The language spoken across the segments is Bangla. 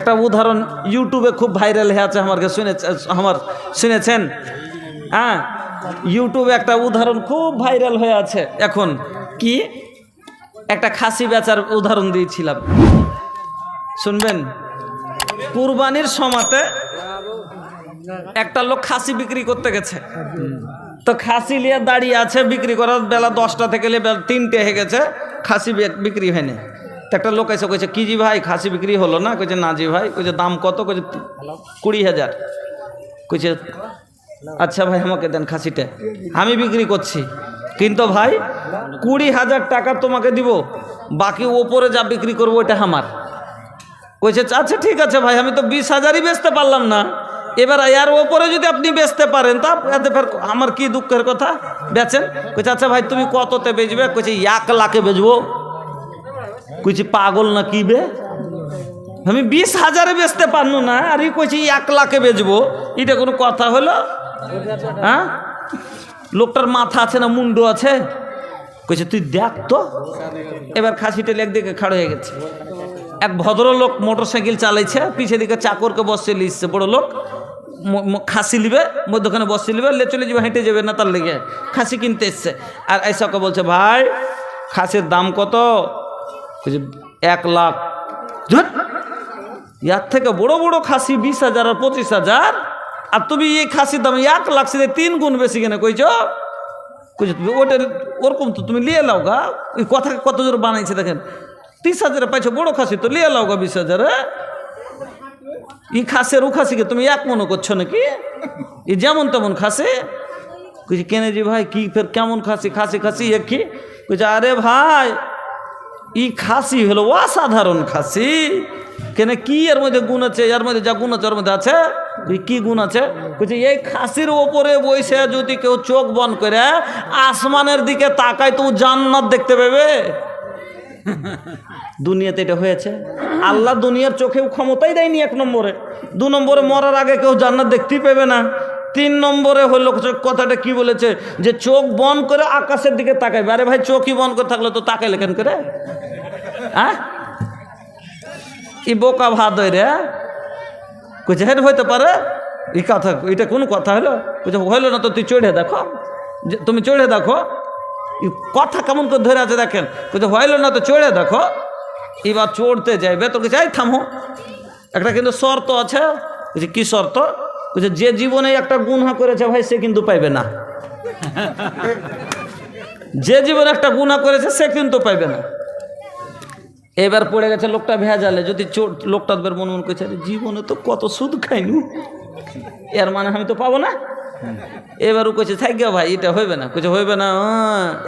একটা উদাহরণ ইউটিউবে খুব ভাইরাল হয়ে আছে, শুনেছেন? হ্যাঁ, ইউটিউবে একটা উদাহরণ খুব ভাইরাল হয়ে আছে এখন। কি? একটা খাসি বেচার উদাহরণ দিয়েছিলাম, শুনবেন? কুরবানির সময়তে একটা লোক খাসি বিক্রি করতে গেছে, তো খাসি নিয়ে দাঁড়িয়ে আছে বিক্রি করার, বেলা 10টা থেকে বেলা 3টে হয়ে গেছে, খাসি বিক্রি হয়নি। তো একটা লোক এসে কইছে, কি জি ভাই খাসি বিক্রি হলো না? কইছে না জি ভাই। কইছে দাম কত? কইছে 20,000। কইছে আচ্ছা ভাই আমাকে দেন খাসিটা, আমি বিক্রি করছি, কিন্তু ভাই 20,000 টাকা তোমাকে দিব, বাকি ওপরে যা বিক্রি করবো ওইটা আমার। কইছে আচ্ছা ঠিক আছে ভাই, আমি তো 20,000ই বেচতে পারলাম না, এবার এর ওপরে যদি আপনি বেচতে পারেন তা আমার কি দুঃখের কথা, বেচেন। কইছে আচ্ছা ভাই তুমি কততে বেচবে? কইছে 1 লাখে বেচবো। কইছে পাগল না কি বে, আমি 20,000-এ বেচতে পারলো না, আর ই কইছে 1 লাখে বেচবো, এটা কোনো কথা হলো? হ্যাঁ, লোকটার মাথা আছে না মুন্ড আছে? কইছে তুই দেখ তো। এবার খাসিটা একদিকে খাড়ো হয়ে গেছে। এক ভদ্রলোক মোটরসাইকেল চালাইছে, পিছিয়ে দিকে চাকরকে বসে লিখছে, বড় লোক খাসি লিবে, মধ্যখানে বসে লিবে, চলে যাবে, হেঁটে যাবে না, তার লেগে খাসি কিনতে এসছে। আর এইসবকে বলছে ভাই খাসির দাম কত? 1 লাখ। ইয়ার থেকে বড় বড় খাসি 20,000 আর 25,000, আর তুমি এই খাসির দাম 1 লাখ, সে 3 গুণ বেশি কেন কইছো? কইছো তুমি ওটা ওরকম তো তুমি লিয়ে লাও গা। ওই কথা কত জোর বানাইছে দেখেন, 30,000 পাইছো বড় খাসি, তো লিয়ে লাও গা 20,000। এই খাসির ও খাসিকে তুমি এক মনে করছো নাকি? এই যেমন তেমন খাসি। কইছে কেন জি ভাই কি ফের কেমন খাসি? খাসি এক কি? কইছে আরে ভাই ই খাসি হলো অসাধারণ খাসি। কেন কি এর মধ্যে গুণ আছে? এর মধ্যে যা গুণ আছে ওর মধ্যে আছে। কি গুণ আছে? কইছে এই খাসির ওপরে বসে যদি কেউ চোখ বন্ধ করে আসমানের দিকে তাকায় তো জান্নাত দেখতে পাবে। দুনিয়াতে এটা হয়েছে? আল্লাহ দুনিয়ার চোখেও ক্ষমতাই দেয়নি 1 নম্বরে। 2 নম্বরে মরার আগে কেউ জান্নাত দেখতেই পাবে না। 3 নম্বরে হলো কথাটা কি বলেছে, যে চোখ বন্ধ করে আকাশের দিকে তাকাইবে। আরে ভাই চোখই বন্ধ করে থাকলে তো তাকাইলে কেন করে? হ্যাঁ, ই বোকা ভাত রে। কইছে হেড হইতে পারে এই কথা, এটা কোনো কথা হলো? কইছে হইলো না তো তুই চড়ে দেখো, তুমি চড়ে দেখো। কথা কেমন করে ধরে আছে দেখেন। কইছে হইলো না তো চড়ে দেখো। এবার চড়তে যাইবে তো কইছে এই থামো, একটা কিন্তু শর্ত আছে। কইছে কি শর্ত? কইছে যে জীবনে একটা গুনাহ করেছে ভাই সে কিন্তু পাইবে না। যে জীবনে একটা গুনাহ করেছে সে কিন্তু পাইবে না। এবার পড়ে গেছে লোকটা ভেজালে। যদি লোকটা মন করছে জীবনে তো কত সুদ খাইনু, এর মানে আমি তো পাবো না। এবার ও কইছে থাক ভাই এটা হইবে না। কইছে হইবে না,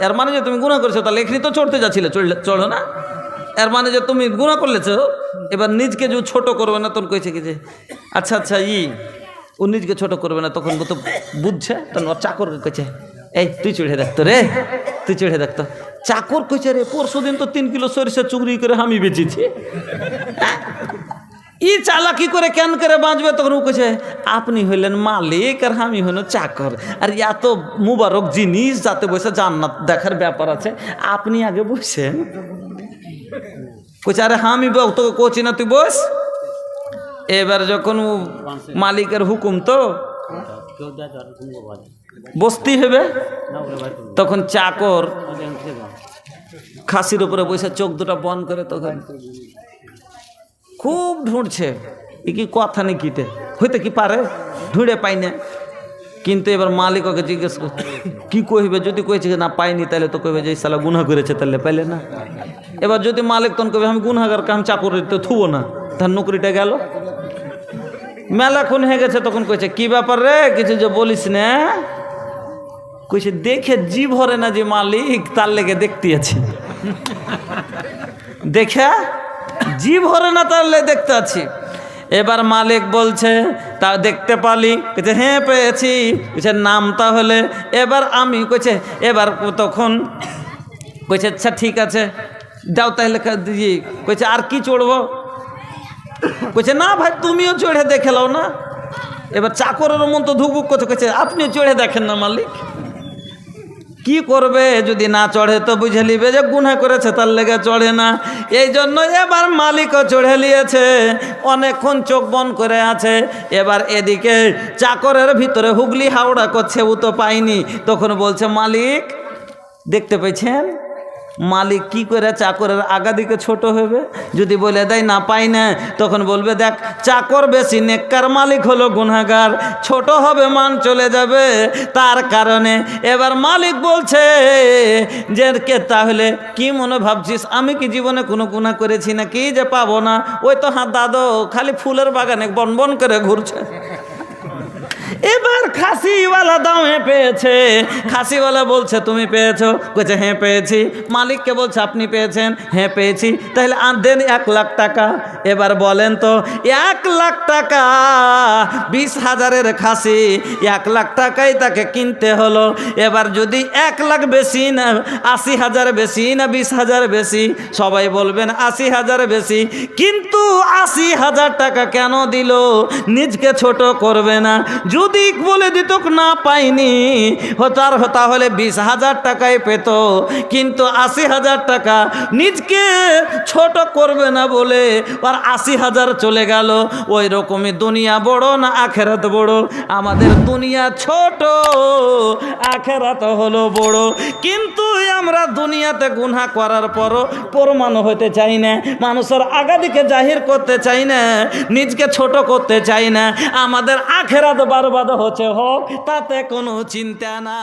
এর মানে যে তুমি গুনাহ করেছো, তাহলে এখানে তো চড়তে যাচ্ছিলে, চড়ো না। এর মানে যে তুমি গুনাহ করলেছ। এবার নিজকে যে ছোট করবে না, তখন কইছে কি যে আচ্ছা ও নিজকে ছোট করবে না, তখন তো বুঝছে। তখন ওর চাকর কইছে এই তুই চড়ে দেখতো রে, তুই চড়ে দেখতো। চাকর কইছে রে 1 দিন তো 3 কিলো সরিষা চুগরি করে আমি বেচেছি। ই চালাকি করে কেন করে বাঁচবে? তখন ও কইছে আপনি হইলেন মালিক আর আমি হইল চাকর, আর এত মুবারক জিনিস যাতে বসে জান্নাত দেখার ব্যাপার আছে, আপনি আগে বসেন। কইছে আরে আমি তোকে কোচি না, তুই বস। এবার যখন মালিকের হুকুম তো বসতেই হবে, তখন চাকর খাসির উপরে বসে চোখ দুটা বন্ধ করে তখন খুব ঢুঁড়ছে, এ কি কথা নেই কিতে হইতে কি পারে, ঢুঁড়ে পাই না। কিন্তু এবার মালিক ওকে জিজ্ঞেস করছে কি কইবে, যদি কইছে না পাইনি তাহলে তো কইবে যে এই শালা গুনাহ করেছে, তাহলে পাইলে না। এবার যদি মালিক তখন কইবে আমি গুনাহগার, কাম চাকর তো থুবো না, তার নৌকরিটা গেল। মেলাক্ষণ হয়ে গেছে, তখন কইছে কি ব্যাপার রে, কিছু যে বলিস না? কইছে দেখে জি ভরে না যে মালিক, তার লেগে দেখতে আছি। দেখে জি ভরে না, তার লেগে দেখতে আছি। এবার মালিক বলছে তা দেখতে পালি? কইছে হ্যাঁ পেয়েছি। কইছে নাম তাহলে? এবার আমি কইছে এবার তখন কইছে আচ্ছা ঠিক আছে দাও তাহলে দিয়ে। কইছে আর কি চড়বো? কইছে না ভাই তুমিও চড়ে দেখে লাও না। এবার চাকরের মন তো ধুকবুক করছে, কইছে আপনি চড়ে দেখেন না মালিক। কি করবে? যদি না চড়ে তো বুঝে নিবে যে গুনাহ করেছে, তার লেগে চড়ে না। এই জন্য এবার মালিকও চড়ে নিয়েছে, অনেকক্ষণ চোখ বন্ধ করে আছে। এবার এদিকে চাকরের ভিতরে হুগলি হাওড়া করছে, ও তো পাইনি। তখন বলছে, মালিক দেখতে পেয়েছেন? মালিক কি করে চাকরের আগা দিকে ছোট হবে? যদি বলে দেয় না পাই না, তখন বলবে দেখ চাকর বেশি নেককার, মালিক হলো গুনাহগার, ছোট হবে মান চলে যাবে তার কারণে। এবার মালিক বলছে যে কে তাহলে কি মনে ভাবছিস, আমি কি জীবনে কোনো গুনাহ করেছি না কি যে পাবো না? ওই তো হাত দাদো খালি ফুলের বাগানে বন বন করে ঘুরছে। এবার খাসিওয়ালা দামে পেয়েছে। খাসিওয়ালা বলছে তুমি পেয়েছো? বলছে হ্যাঁ পেয়েছি। মালিককে বলছে আপনি পেয়েছেন? হ্যাঁ পেয়েছি। তাহলে দেন 1 লাখ টাকা। এবার বলেন তো 1 লাখ টাকা 20,000-এর খাসি 1 লাখ টাকাই তাকে কিনতে হলো। এবার যদি 1 লাখ বেশি না 80,000 বেশি না 20,000 বেশি? সবাই বলবেন 80,000 বেশি। কিন্তু 80,000 টাকা কেন দিল? নিজকে ছোট করবে না। যদি বলে দিত না পাইনি তাহলে 20,000 টাকায় পেত, কিন্তু 80,000 টাকা নিজকে ছোট করবে না বলে আর 80,000 চলে গেল। ওই রকমই দুনিয়া বড় না আখেরাত বড়? আমাদের দুনিয়া ছোট, আখেরাত হলো বড়। কিন্তু আমরা দুনিয়াতে গুনাহ করার পরও প্রমাণ হতে চাই না, মানুষের আগাদিকে জাহির করতে চাই না, নিজকে ছোট করতে চাই না। আমাদের আখেরাত বরবাদ হচ্ছে হোক, তাতে কোনো চিন্তা না।